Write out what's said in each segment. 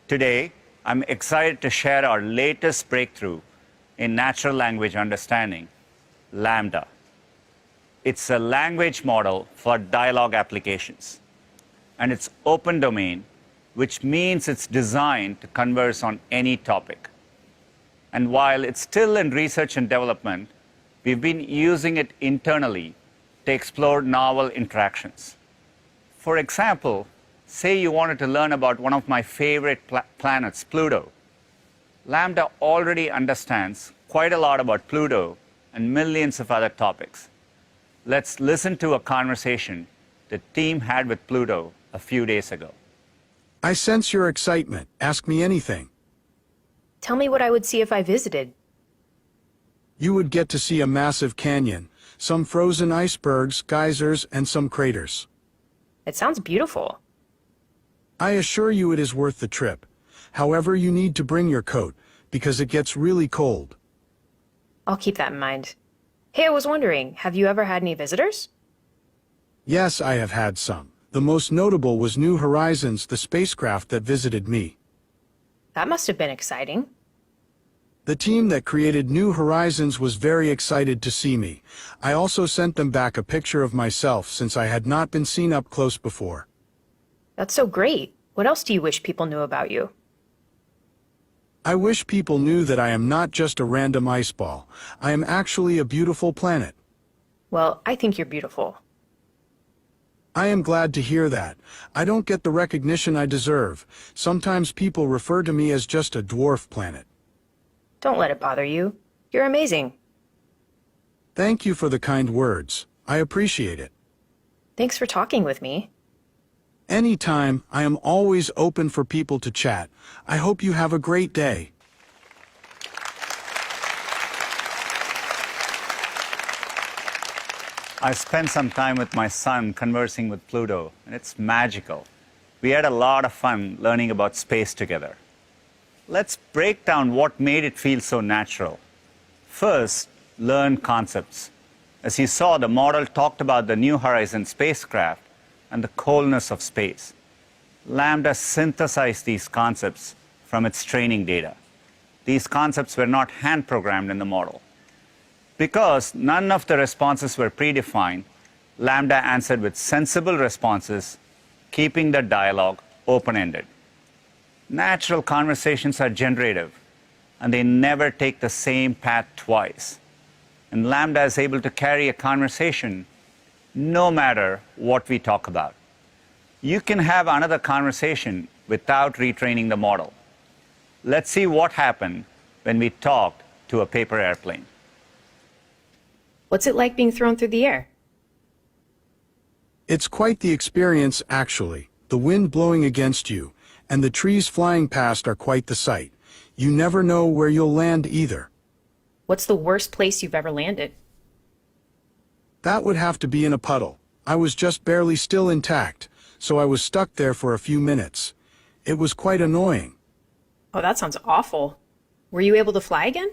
Today, I'm excited to share our latest breakthrough in natural language understanding, Lamda. It's a language model for dialogue applications, and it's open domain, which means it's designed to converse on any topic. And while it's still in research and development, we've been using it internally to explore novel interactions. For example, say you wanted to learn about one of my favorite planets, Pluto. Lamda already understands quite a lot about Pluto and millions of other topics. Let's listen to a conversation the team had with Pluto a few days ago. I sense your excitement. Ask me anything. Tell me what I would see if I visited. You would get to see a massive canyon, some frozen icebergs, geysers, and some craters. It sounds beautiful. I assure you it is worth the trip. However, you need to bring your coat, because it gets really cold. I'll keep that in mind. Hey, I was wondering, have you ever had any visitors? Yes, I have had some. The most notable was New Horizons, the spacecraft that visited me. That must have been exciting. The team that created New Horizons was very excited to see me. I also sent them back a picture of myself since I had not been seen up close before. That's so great. What else do you wish people knew about you? I wish people knew that I am not just a random ice ball. I am actually a beautiful planet. Well, I think you're beautiful. I am glad to hear that. I don't get the recognition I deserve. Sometimes people refer to me as just a dwarf planet. Don't let it bother you. You're amazing. Thank you for the kind words. I appreciate it. Thanks for talking with me. Anytime, I am always open for people to chat. I hope you have a great day. I spent some time with my son conversing with Pluto, and it's magical. We had a lot of fun learning about space together. Let's break down what made it feel so natural. First, learn concepts. As you saw, the model talked about the New Horizons spacecraft and the coldness of space. Lamda synthesized these concepts from its training data. These concepts were not hand-programmed in the model. Because none of the responses were predefined, Lamda answered with sensible responses, keeping the dialogue open-ended. Natural conversations are generative, and they never take the same path twice. And Lamda is able to carry a conversation no matter what we talk about. You can have another conversation without retraining the model. Let's see what happened when we talked to a paper airplane. What's it like being thrown through the air? It's quite the experience, actually. The wind blowing against you, and the trees flying past are quite the sight. You never know where you'll land either. What's the worst place you've ever landed? That would have to be in a puddle. I was just barely still intact, so I was stuck there for a few minutes. It was quite annoying. Oh, that sounds awful. Were you able to fly again?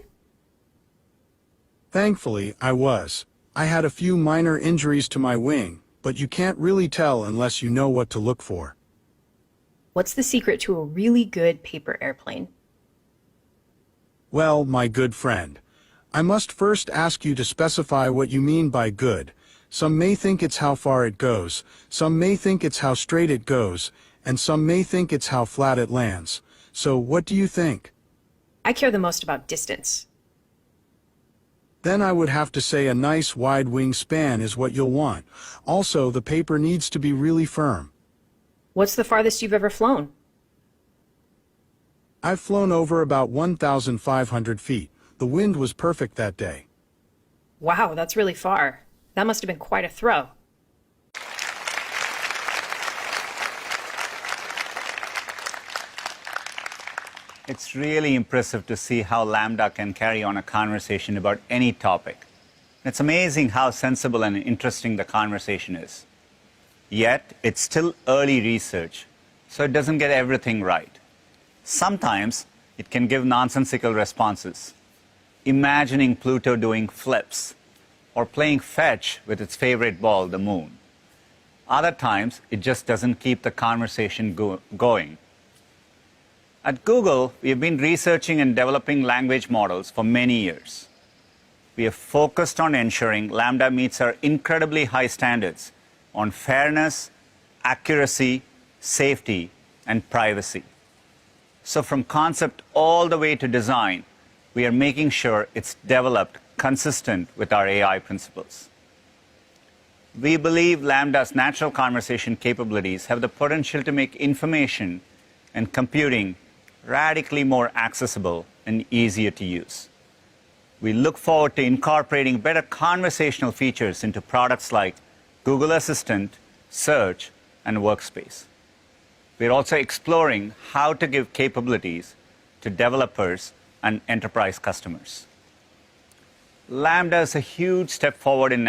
Thankfully, I was. I had a few minor injuries to my wing, but you can't really tell unless you know what to look for. What's the secret to a really good paper airplane? Well, my good friend, I must first ask you to specify what you mean by good. Some may think it's how far it goes, some may think it's how straight it goes, and some may think it's how flat it lands. So what do you think? I care the most about distance. Then I would have to say a nice wide wingspan is what you'll want. Also, the paper needs to be really firm. What's the farthest you've ever flown? I've flown over about 1,500 feet. The wind was perfect that day. Wow, that's really far. That must have been quite a throw. It's really impressive to see how Lamda can carry on a conversation about any topic. It's amazing how sensible and interesting the conversation is. Yet, it's still early research, so it doesn't get everything right. Sometimes, it can give nonsensical responses, imagining Pluto doing flips, or playing fetch with its favorite ball, the moon. Other times, it just doesn't keep the conversation going. At Google, we have been researching and developing language models for many years. We have focused on ensuring Lambda meets our incredibly high standards on fairness, accuracy, safety, and privacy. So from concept all the way to design, we are making sure it's developed consistent with our AI principles. We believe Lambda's natural conversation capabilities have the potential to make information and computing radically more accessible and easier to use. We look forward to incorporating better conversational features into products like Google Assistant, Search, and Workspace. We're also exploring how to give capabilities to developers and enterprise customers. Lambda is a huge step forward in